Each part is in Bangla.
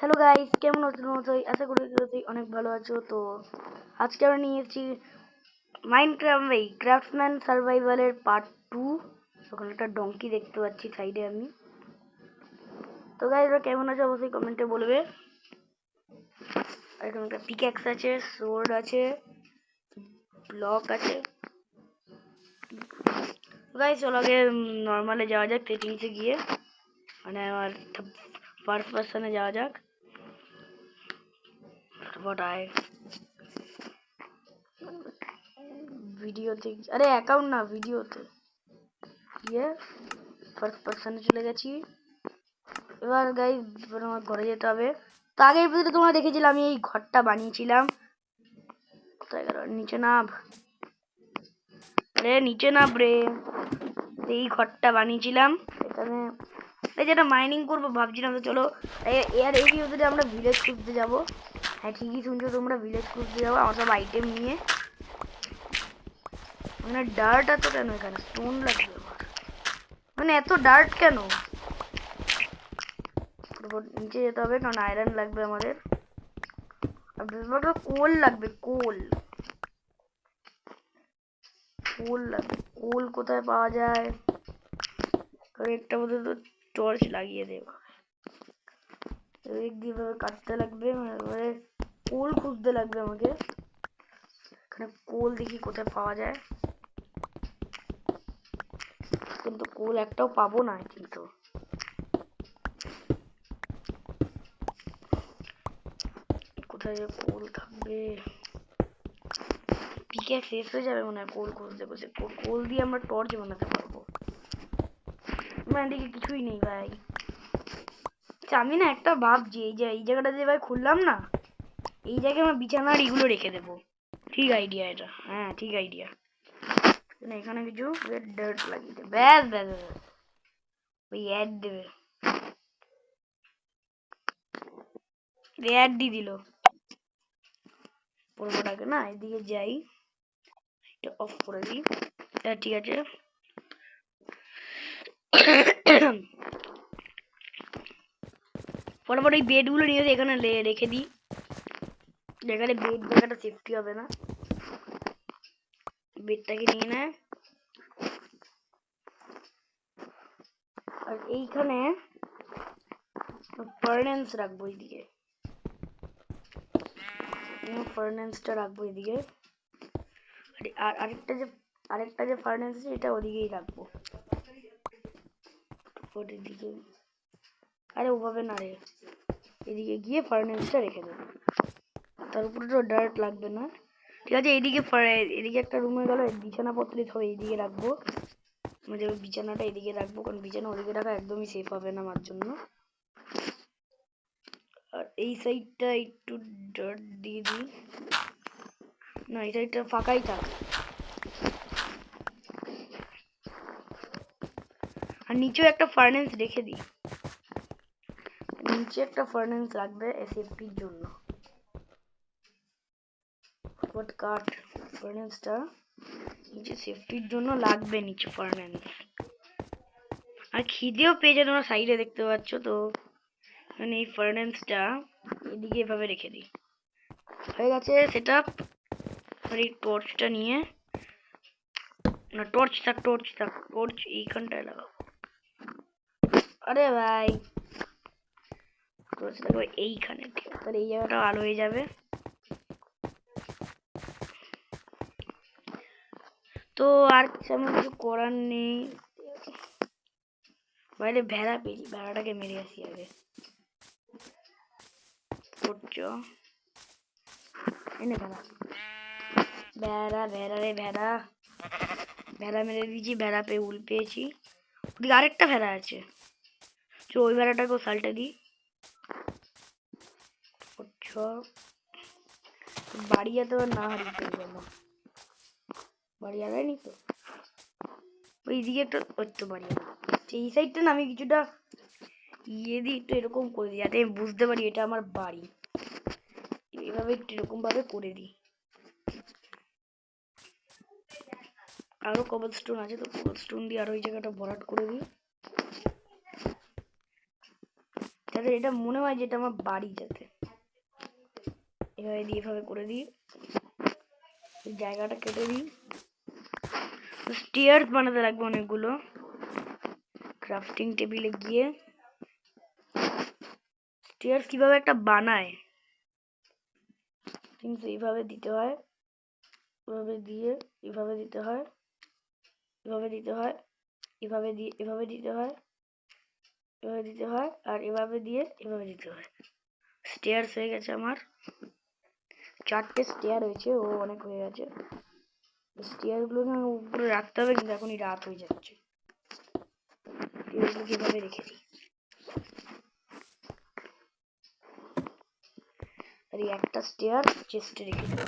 হ্যালো গাইস, কেমন আছো তোমরা? আশা করি অনেক ভালো আছো। তো আজকে আমরা নিয়ে এসেছি ক্রাফটম্যান সার্ভাইভালের পার্ট 2। ওখানে একটা ডঙ্কি দেখতে পাচ্ছি সাইডে আমি। তো গাইস, কেমন আছো অবশ্যই কমেন্টে বলবে। আর এখানে একটা পিক্যাক্স আছে, সোর্ড আছে, ব্লক আছে। গাইস চলো আগে নর্মালে যাওয়া যাক, সেটিংসে গিয়ে মানে আমার ফার্স্ট পার্সনে যাওয়া যাক। ভিডিওতে, আরে অ্যাকাউন্ট না, ভিডিওতে গিয়ে ফার্স্ট পার্সনে চলে গেছি। এবার গাইস আমার ঘরে যেতে হবে। তো আগের ভিডিওতে তোমরা দেখেছিলে আমি এই ঘরটা বানিয়েছিলাম। কোথায় গেল? নিচে নাম, আরে নিচে নাম রে। এই ঘরটা বানিয়েছিলাম এখানে। এই যেটা মাইনিং করবো ভাবছিলাম। তো চলো এই ভিডিওতে আমরা ভিলেজ খুঁজতে যাবো। হ্যাঁ ঠিকই শুনছো তোমরা, ভিলেজ খুঁজতে যাবো আমার সব আইটেম নিয়ে। মানে ডার্ট এত কেন? এখানে স্টোন লাগবে আমার। মানে এত ডার্ট কেন? নিচে যেতে হবে কারণ আয়রন লাগবে আমাদের। আর বেশিরভাগ কোল লাগবে, কোল কোল লাগবে। কোল কোথায় পাওয়া যায়? একটা বোধহয় তো টর্চ লাগিয়ে দেবো। এইভাবে কাটতে লাগবে, মানে কোল খুঁজতে লাগবে আমাকে। এখানে কোল দেখি কোথায় পাওয়া যায়, কিন্তু কোল একটাও পাবো না কিন্তু। কোথায় যে কোল থাকবে? পিকে শেষ হয়ে যাবে মনে হয় কোল খুঁজতে খুঁজতে। কোল দিয়ে আমরা টর্চ বানাতে পারবো। আমার এদিকে কিছুই নেই ভাই। আমি না একটা ভাবছি, এই জায়গাটা যে ভাই খুললাম না, এই জায়গায় আমার বিছানার এগুলো রেখে দেবো। ঠিক আইডিয়া এটা, হ্যাঁ ঠিক আইডিয়া। এখানে কিছু ডার্ট লাগিয়ে দেবে, ব্যাস ব্যাস ব্যাস। ওই অ্যাড দেবে, অ্যাড দিয়ে দিল। পর্বটাকে না এদিকে যাই, এটা অফ করে দিই। ঠিক আছে। ফটাফট এই বেডগুলো নিয়ে এখানে রেখে দিই। এখানে বেড জায়গাটা সেফটি হবে না। বেডটাকে নিয়ে নেয়। আর এইখানে ফার্নেন্স রাখবো এইদিকে। ফার্নেন্সটা রাখবো এদিকে। আর আরেকটা যে ফার্নেন্স আছে এটা ওদিকেই রাখবো। এদিকে, আরে ওভাবে না রে, এদিকে গিয়ে ফার্নেন্সটা রেখে দেবো। তার উপরে তো ডার্ট লাগবে না। ঠিক আছে, এদিকে একটা রুম হয়ে গেল। বিছানাপত্র সব এইদিকে রাখবো। মানে বিছানাটা এদিকে রাখবো কারণ বিছানা ওদিকে রাখা একদমই সেফ হবে না আমার জন্য। আর এই সাইডটা একটু ডার্ট দিয়ে দিই। না, এই সাইডটা ফাঁকাই থাক। আর নিচেও একটা ফার্নেন্স রেখে দিই। নিচে একটা ফার্নেন্স রাখবে সেফটির জন্য। কাট ফার্নেন্সটা নিচে সেফটির জন্য লাগবে, নিচে ফার্নেন্স। আর খিদেও পেয়ে যায়, তোমরা সাইডে দেখতে পাচ্ছ তো। মানে এই ফার্নেন্সটা এদিকে এভাবে রেখে দিই। হয়ে গেছে সেট আপ। আর এই টর্চটা নিয়ে, না টর্চ টর্চ এইখানটায় লাগাবো। আরে ভাই টর্চ লাগাবো এইখানে, তাহলে এই জায়গাটা আলো হয়ে যাবে। তো আর তেমন কিছু করার নেই। বাইরে ভেড়া পেয়েছি, ভেড়াটাকে মেরে আসি আগে। এনে ভেড়া, ভেড়া ভেড়া রে ভেড়া। ভেড়া মেরে দিয়েছি, ভেড়া পেয়ে উল পেয়েছি। ওদিকে আরেকটা ভেড়া আছে, চো ওই ভেড়াটাকেও সালটা দিই। বাড়ি যেতে না হারিয়ে গেল। বাড়ি আগায়নি তো, ওইদিকে একটা ওই তো বাড়ি। এই সাইডটা না আমি কিছুটা ইয়ে দিই, একটু এরকম করে দিই যাতে আমি বুঝতে পারি এটা আমার বাড়ি। এভাবে একটু এরকম ভাবে করে দিই। আরো কবল স্টোন আছে তো কবল স্টোন দিয়ে আরো ওই জায়গাটা ভরাট করে দিই যাতে এটা মনে হয় যেটা আমার বাড়ি, যাতে এভাবে দিয়ে এভাবে করে দিই, জায়গাটা কেটে দিই। স্টেয়ার্স বানাতে লাগবে অনেকগুলো। ক্রাফটিং টেবিলে গিয়ে স্টেয়ার্স কিভাবে একটা বানায়, কিন্তু এইভাবে দিতে হয়, এভাবে দিয়ে এভাবে দিতে হয়, এভাবে দিতে হয়, এভাবে দিয়ে এভাবে দিতে হয়, এভাবে দিতে হয়, আর এভাবে দিয়ে এভাবে দিতে হয়। স্টেয়ার্স হয়ে গেছে আমার, 4টে স্টেয়ার হয়েছে, ও অনেক হয়ে গেছে। স্টেয়ার গুলোকে উপরে রাখতে হবে, কিন্তু এখনই রাত হয়ে যাচ্ছে। এগুলোকে এভাবে রেখে দিই, আর এই একটা স্টেয়ার চেস্টে রেখে দিই।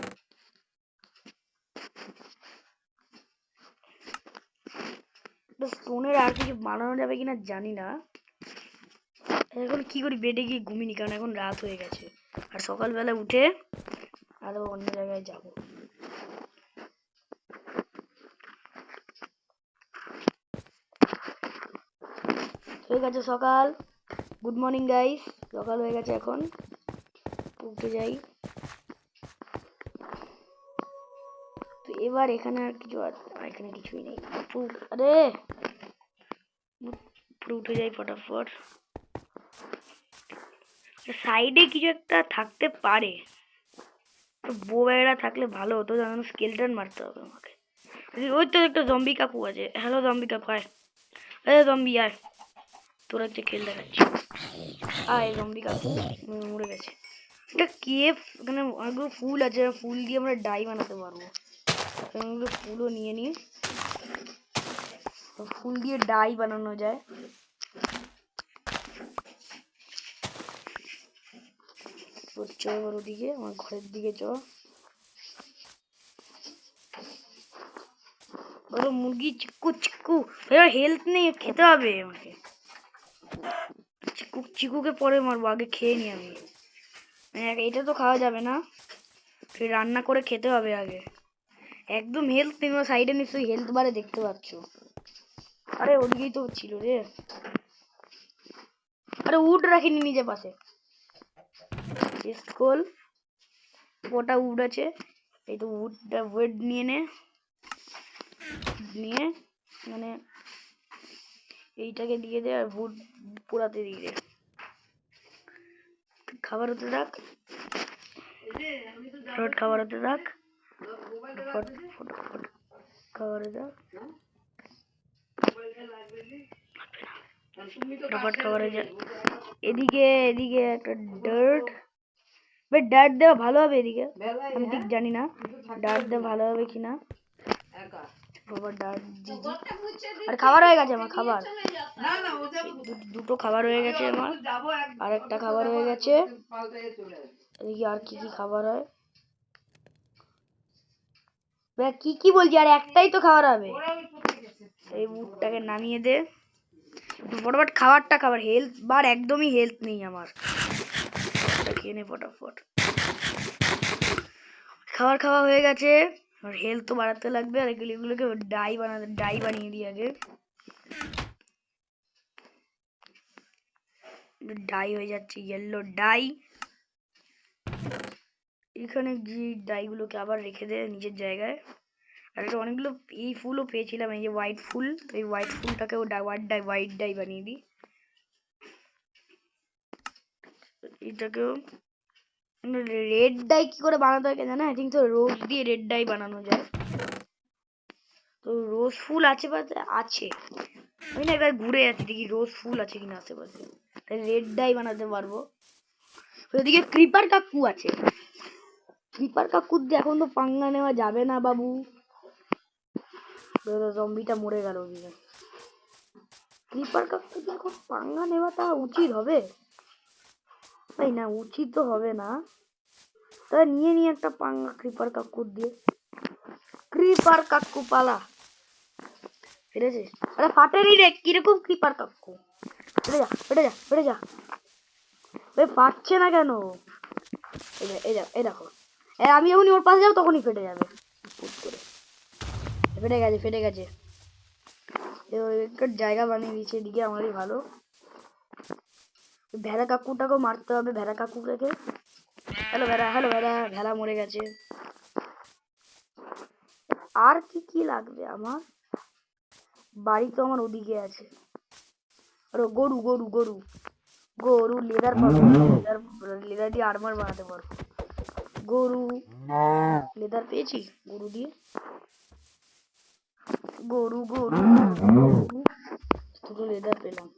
স্টোনের আর কিছু বানানো যাবে কিনা জানি না। এখন কি করি, বেডে গিয়ে ঘুমিনি, কারণ এখন রাত হয়ে গেছে, আর সকালবেলা উঠে আরো অন্য জায়গায় যাব। হয়ে গেছে সকাল, গুড মর্নিং গাইস, সকাল হয়ে গেছে, এখন উঠে যাই। তো এবার এখানে আর কিছু, এখানে কিছুই নেই। আরে উঠে যাই ফটাফট। সাইডে কিছু একটা থাকতে পারে, তো বউয়েরা থাকলে ভালো হতো, যেমন স্কেলটন মারতে হবে আমাকে। ওই তো একটা জম্বি কাকু আছে। হ্যালো জম্বি কাকু, আয়। আরে জম্বি আয়, তোর একটা খেল দেখাচ্ছি। আয় জম্বি কাকু, মরে গেছে। এটা কেভ, এখানে অনেকগুলো ফুল আছে, ফুল দিয়ে আমরা ডাই বানাতে পারবো। অনেকগুলো ফুলও নিয়ে নিই, ফুল দিয়ে ডাই বানানো যায়। চ এবার ওদিকে, আমার ঘরের দিকে চ। মুরগি চিক্কু চিক্কু, হেলথ নেই, খেতে হবে আমাকে। চিকুকে পরে মারবো, আগে খেয়ে নি আমি। এটা তো খাওয়া যাবে না, রান্না করে খেতে হবে আগে। একদম হেলথ নেই, সাইডে নিশ্চয়ই হেলথ বারে দেখতে পাচ্ছ। আরে ওদিকেই তো ছিল রে। আরে উড রাখিনি নিজে পাশে, চেস্ট খোল, ওটা উড আছে, এই তো উডটা ওয়েড নিয়ে নে, নিয়ে মানে এইটাকে দিয়ে দে, আর উড পোড়াতে দিয়ে দে। খাবার হতে থাক, খাবার হতে থাক, খাবার হতে থাক, খাবার হয়ে যায়। এদিকে এদিকে একটা ডার্ট, ডার্ট দেওয়া ভালো হবে এদিকে, আমি ঠিক জানি না ডার্ট দেওয়া ভালো হবে কিনা। আর খাবার হয়ে গেছে আমার, খাবার দুটো খাবার হয়ে গেছে আমার, আর একটা খাবার হয়ে গেছে। এদিকে আর কি কি খাবার হয়, কি কি বলছি, আর একটাই তো খাবার হবে। এই বুটটাকে নামিয়ে দে ফটাফট, খাবারটা খাবার, হেলথ বার একদমই হেলথ নেই আমার, খেয়ে নে ফটাফট। খাবার খাওয়া হয়ে গেছে, আর হেলথ তো বাড়াতে লাগবে, আর এগুলোকে ডাই বানাতে, ডাই বানিয়ে দিই আগে। ডাই হয়ে যাচ্ছে, ইয়েলো ডাই। এখানে যে ডাইগুলোকে আবার রেখে দে নিজের জায়গায়। আর এটা অনেকগুলো এই ফুলও পেয়েছিলাম, এই যে হোয়াইট ফুল, এই হোয়াইট ফুলটাকেও হোয়াইট ডাই বানিয়ে দিই। এটাকেও রেড ডাই কি করে বানাতে হয় জানো? আই থিঙ্ক তো রোজ দিয়ে রেড ডাই বানানো যায়। তো রোজ ফুল আশেপাশে আছে, আমি না এবার ঘুরে যাচ্ছি দেখি রোজ ফুল আছে কিনা আশেপাশে, তাই রেড ডাই বানাতে পারবো। ওদিকে ক্রিপার কাকু আছে, ক্রিপার কাকুর দিয়ে এখন তো পাঙ্গা নেওয়া যাবে না বাবু। জম্বিটা মরে গেল ওদিকে। ক্রিপার কাকু দিয়ে এখন পাঙ্গা নেওয়াটা উচিত হবে? তাই না, উচিত তো হবে না, তাই নিয়ে নিয়ে একটা পাঙ্গা ক্রিপার কাকুর দিয়ে। ক্রিপার কাকু পালা, ফিরেছে? আরে ফাটেনি রে, কিরকম ক্রিপার কাকু? বেড়ে যা বেড়ে যা বেড়ে যা, ফাটছে না কেন? এই দেখো, আমি যখনই ওর পাশে যাবো তখনই ফেটে যাবে। ফেটে গেছে ফেটে গেছে, জায়গা বানিয়ে দিয়েছে এদিকে, আমারই ভালো। ভেড়া কাকুটাকেও মারতে হবে, ভেড়া কাকুটাকে। হ্যালো ভেড়া, হ্যালো ভেড়া। ভেড়া মরে গেছে। আর কি কি লাগবে আমার? বাড়ি তো আমার ওদিকে আছে। আরে গরু গরু গরু গরু লেদার পাবো, লেদার, লেদার দিয়ে আর্মার বানাতে পারবো। গরু লেদার পেয়েছি গরু দিয়ে। গরু গরু দুটো লেদার পেলাম।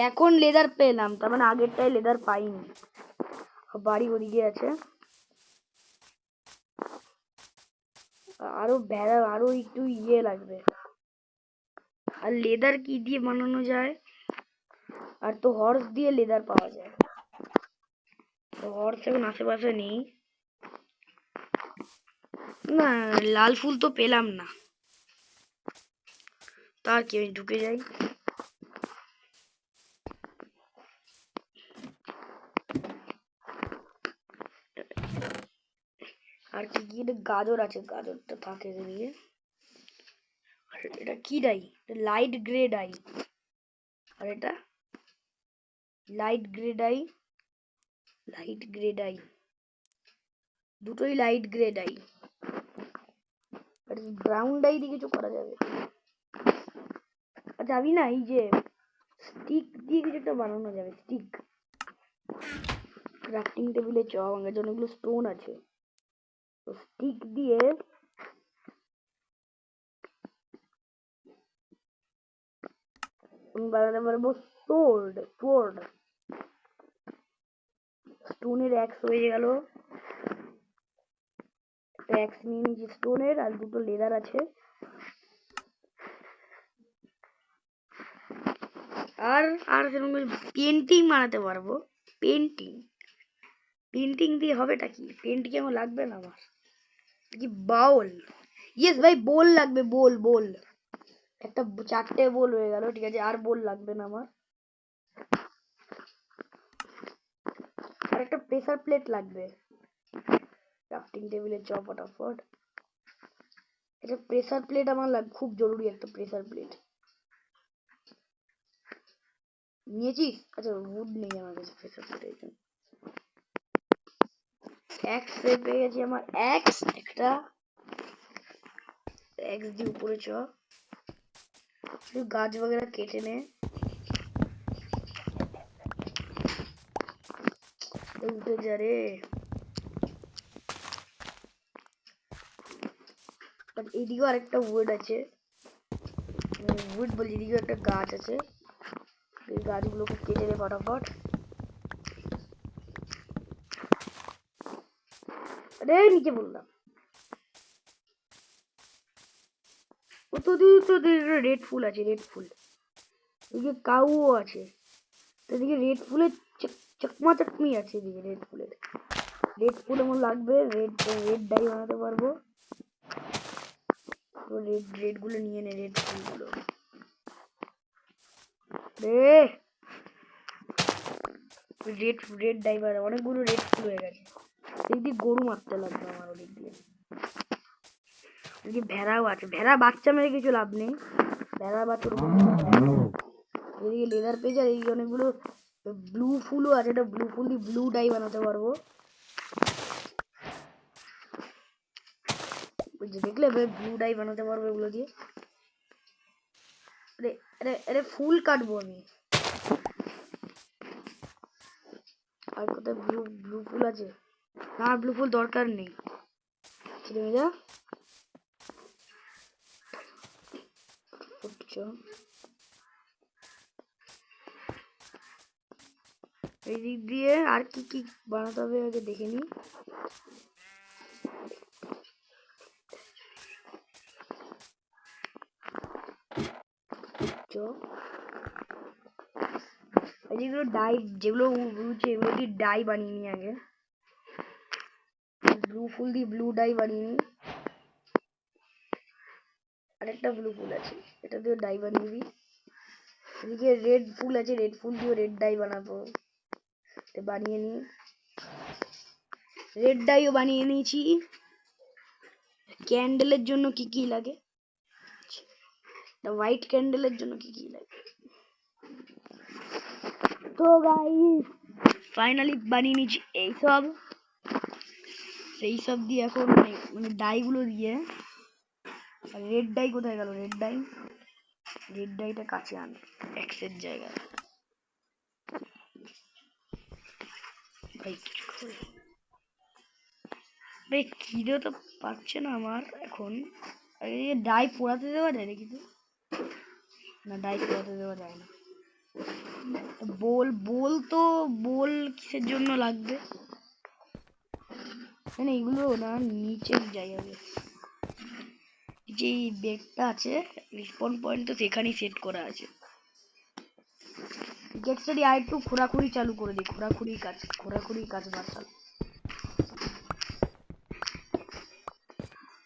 এখন লেদার পেলাম, তার মানে আগেরটাই লেদার পাইনি। বাড়ি ওদিকে আছে। আরো ভেড়া, আরো একটু ইয়ে লাগবে। আর লেদার কি দিয়ে বানানো যায়? আর তো হর্স দিয়ে লেদার পাওয়া যায়। তো হর্স এখন আশেপাশে নেই। না, লাল ফুল তো পেলাম না। তার কি, আমি ঢুকে যাই। আর কি কি, গাজর আছে, গাজরটা থাকে দিয়ে। এটা কি ডাই? Light grey die. আর এটা light grey die, light grey die, দুটোই light grey die. Brown die দিয়ে কিছু করা যাবে। আচ্ছা আমি না, এই যে স্টিক দিয়ে কিছু একটা বানানো যাবে। স্টিক, ক্রাফটিং টেবিলে চ, আমার জন্য অনেকগুলো স্টোন আছে। তো স্টিক দিয়ে আমি বানাতে পারবো সোর্ড। সোর্ড, স্টোনের অ্যাক্স হয়ে গেল। অ্যাক্স নিয়ে নিয়েছি স্টোনের, আর দুটো লেদার আছে। আর আর সেরকম পেন্টিং বানাতে পারবো। পেন্টিং, পেন্টিং দিয়ে হবেটা কি? পেন্টিং আমার লাগবে না আমার। কি বাউল? ইয়েস ভাই, বোল লাগবে। বোল বোল, একটা চারটে বোল হয়ে গেল। ঠিক আছে, আর বোল লাগবে না আমার। আর একটা প্রেসার প্লেট লাগবে। ক্রাফটিং টেবিলে চ ফটাফট। একটা প্রেসার প্লেট আমার লাগবে, খুব জরুরি একটা প্রেসার প্লেট। নিয়েছিস? আচ্ছা, উড নেই আমার কাছে প্রেসার প্লেটের জন্য। এক্স পেয়ে গেছি আমার। এক্স, একটা এক্স দিয়ে উপরে চ। গাছ বগেরা কেটে নে। উঠে যা রে। এদিকেও আরেকটা উড আছে। উড বলছি, এদিকেও একটা গাছ আছে। এই গাছগুলোকে কেটে নে ফটাফট। আরে নিচে বললাম। ও তো রেড ফুল আছে, রেড ফুল। এদিকে কাউও আছে। এদিকে রেড ফুলের চকমা চকমি আছে। এদিকে রেড ফুলের, রেড ফুল আমার লাগবে। রেড রেড ডাই বানাতে পারবো। তো রেড রেড গুলো নিয়ে নে, রেড ফুলগুলো রে। রেড রেড ডাই বানা, অনেকগুলো রেড ফুল হয়ে গেছে। এদিকে গরু মারতে লাগবে আমার ওদিক দিয়ে। এদিকে ভেড়াও আছে। ভেড়া বাচ্চা মেরে কিছু লাভ নেই, ভেড়া বাচ্চার উপর। এদিকে লেদার পেয়ে যায়। এদিকে অনেকগুলো ব্লু ফুলও আছে। এটা ব্লু ফুল দিয়ে ব্লু ডাই বানাতে পারবো। দেখলে ব্লু ডাই বানাতে পারবো এগুলো দিয়ে। আরে আরে আরে, ফুল কাটবো আমি। আর কোথায় ব্লু ব্লু ফুল আছে? না, ব্লু ফুল দরকার নেই। ছেড়ে যা। এই দিক দিয়ে আর কি কি বানাতে হবে আগে দেখে নি। যেগুলো ডাই, যেগুলো উড়ছে এগুলো দিয়ে ডাই বানিয়ে নি আগে। ব্লু ফুল দিয়ে ব্লু ডাই বানিয়ে নি। আরেকটা ব্লু ফুল আছে, এটা দিয়ে ডাই বানিয়ে দিই। এদিকে রেড ফুল আছে, রেড ফুল দিয়ে রেড ডাই বানাবো। বানিয়ে নি, রেড ডাইও বানিয়ে নিয়েছি। ক্যান্ডেলের জন্য কি কি লাগে? হোয়াইট ক্যান্ডেলের জন্য কি কি লাগে? তো গাইস ফাইনালি বানিয়ে নিয়েছি এইসব, সেই সব দিয়ে এখন মানে ডাইগুলো দিয়ে। রেড ডাই কোথায় গেল? রেড ডাই, রেড ডাইটা কাছে আন এক্সের জায়গায়। ভাই কিছু করে ভাই খিদেও তো পাচ্ছে না আমার এখন। ডাই পোড়াতে দেওয়া যায় নাকি? তো না, ডাই পোড়াতে দেওয়া যায় না। বোল বোল তো বোল কিসের জন্য লাগবে? মানে এগুলো না নিচের জায়গায়, যে বেডটা আছে রিসপন পয়েন্ট তো সেখানেই সেট করা আছে। গেটসটারি আর একটু খোরাখুরি চালু করে দিই, খোরাখুরি কাজ বাড়াল।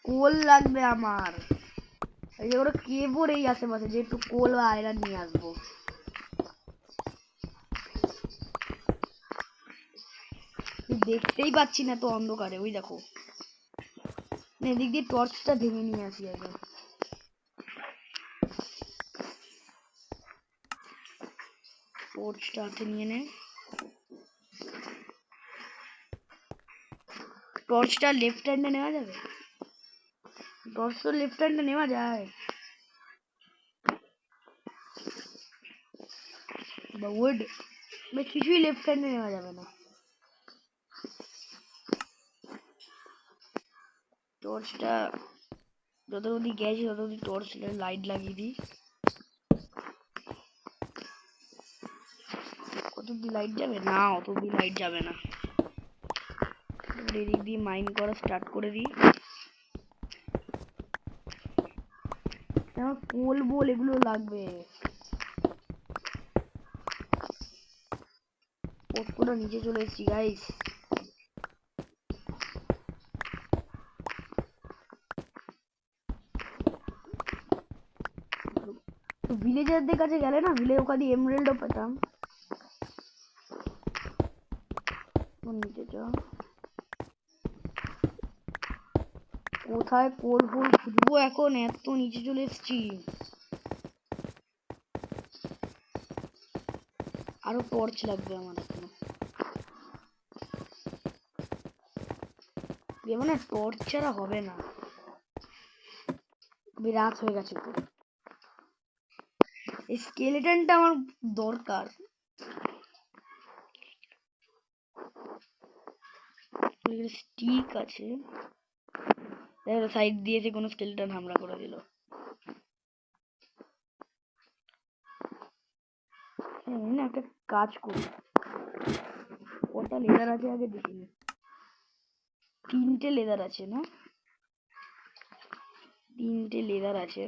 কোল লাগবে আমার, এই যে ওরা কেবল এই আশেপাশে যে একটু কোল বা আয়রন নিয়ে আসবো। দেখতেই পাচ্ছি না তো অন্ধকারে, ওই দেখো এদিক দিয়ে টর্চটা ভেঙে নিয়ে আসি আগে। টর্চটা হাতে নিয়ে নে। টর্চটা লেফট হ্যান্ডে নেওয়া যাবে? টর্চ তো লেফট হ্যান্ডে নেওয়া যায় বা উড, কিছুই লেফট হ্যান্ডে নেওয়া যাবে না। টর্চটা যত অব্দি গেছি তত অব্দি টর্চ লাইট লাগিয়ে দিই। কত অব্দি লাইট যাবে? না অত অব্দি লাইট যাবে না। এদিক দিয়ে মাইন করা স্টার্ট করে দিই। কোল বোল এগুলো লাগবে। পোস্টগুলো নিচে চলে এসেছি গাইস। ভিলেজারদের কাছে গেলে না ওখানে এমরাল্ডও পেতাম। নিচে চ, কোথায় কোল ফুল খুঁজবো এখন? এত নিচে চলে এসেছি। আরো টর্চ লাগবে আমার এখনো। মানে টর্চ ছাড়া হবে না, রাত হয়ে গেছে তো। এই স্কেলেটনটা আমার দরকার। স্টিক আছে, সাইড দিয়েছে কোনো স্কেলেটন হামলা করে দিল। না একটা কাজ করি, কটা লেদার আছে আগে দেখিনি। 3টে লেদার আছে না? 3টে লেদার আছে।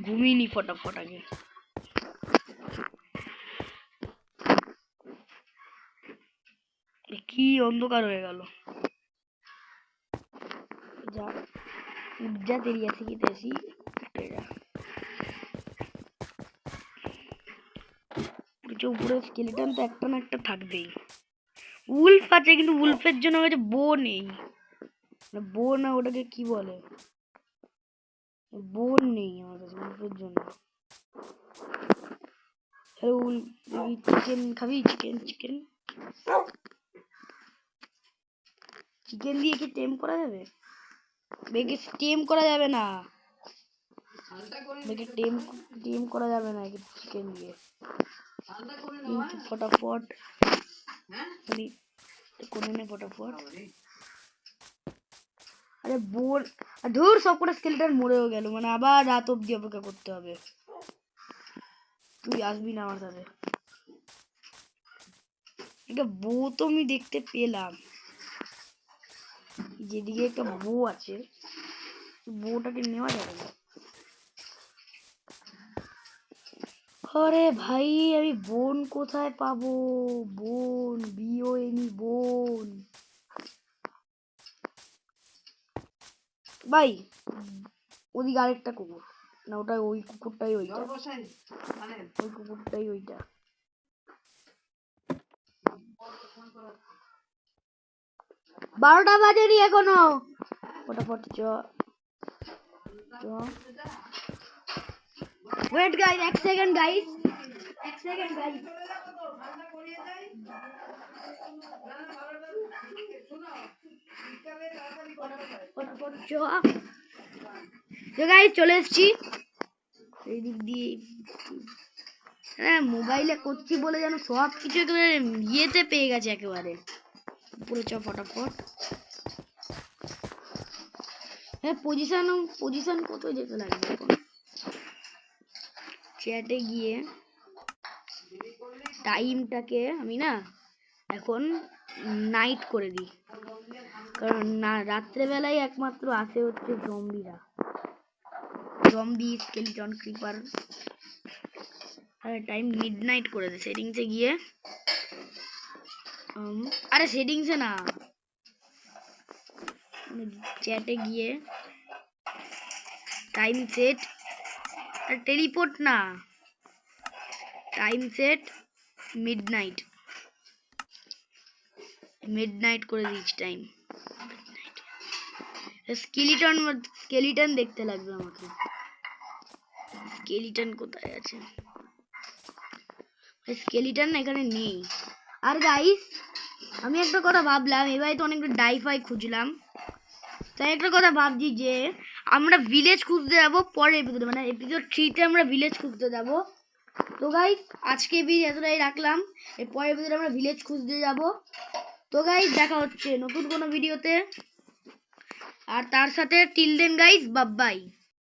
ঘুমিয়ে নি ফটাফট আগে। কি অন্ধকার হয়ে গেল। যা যা তেরি আছে কি তেসি কিছু উপরে স্কেলেটন তো একটা না একটা থাকবেই। উলফ আছে কিন্তু উলফের জন্য আমার কাছে বো নেই। বো না, ওটাকে কি বলে, বোন নেই আমার কাছে উলফের জন্য। হ্যালো চিকেন খাবি? চিকেন চিকেন চিকেন দিয়ে কি টেম করা যাবে? বেগে টেম করা যাবে না, বেগে টেম টেম করা যাবে না চিকেন দিয়ে। কিন্তু ফটাফট করে নে ফটাফট। আরে বোন ধুর, সব করে স্কেলটার মরেও গেল, মানে আবার রাত অব্দি অপেক্ষা করতে হবে। তুই আসবি না আমার সাথে। একটা বউ তো আমি দেখতে পেলাম, যেদিকে একটা বউ আছে বউটাকে নেওয়া যাবে না। আরে ভাই আমি বোন কোথায় পাবো? বোন বিওএনি বোন ভাই। ওদিকে আরেকটা কুকুর, না ওটা ওই কুকুরটাই, ওইটা ওই কুকুরটাই ওইটা। 12টা বাজেনি এখনো, ফটাফট চ চ। ওয়েট গাইস, এক সেকেন্ড গাইস, এক সেকেন্ড গাইস। তো গাইস চলে এসেছি এই দিক দিয়ে। হ্যাঁ মোবাইলে করছি বলে যেন সব কিছু একেবারে ইয়েতে পেয়ে গেছে একেবারে। উপরে চ ফটাফট। হ্যাঁ পজিশন কত যেতে লাগবে এখন? চ্যাটে গিয়ে টাইমটাকে আমি না এখন নাইট করে দিই, কারণ না রাত্রেবেলায় একমাত্র আসে হচ্ছে জম্বিরা, জম্বি স্কেলিটন ক্রিপার। আরে টাইম মিডনাইট করে দে সেটিংসে গিয়ে। আরে সেটিংসে না, চ্যাটে গিয়ে টাইম সেট, আর টেলিপোর্ট না, টাইম সেট মিডনাইট, মিডনাইট করে দিচ্ছি টাইম। স্কেলিটন দেখতে লাগবে আমাকে। স্কেলিটন কোথায় আছে? স্কেলিটন না এখানে নেই। আর গাইস আমি একটা কথা ভাবলাম, এবারে তো অনেকটা ডাইফাই খুঁজলাম, তাই একটা কথা ভাবছি যে আমরা ভিলেজ খুঁজতে যাবো পরের এপিসোডে, মানে এপিসোড 3 তে আমরা ভিলেজ খুঁজতে যাবো। তো গাইস আজকে ভিডিও এতটাই রাখলাম, এর পরের এপিসোডে আমরা ভিলেজ খুঁজতে যাব। তো গাইস দেখা হচ্ছে নতুন কোনো ভিডিওতে, আর তার সাথে till then guys, bye by.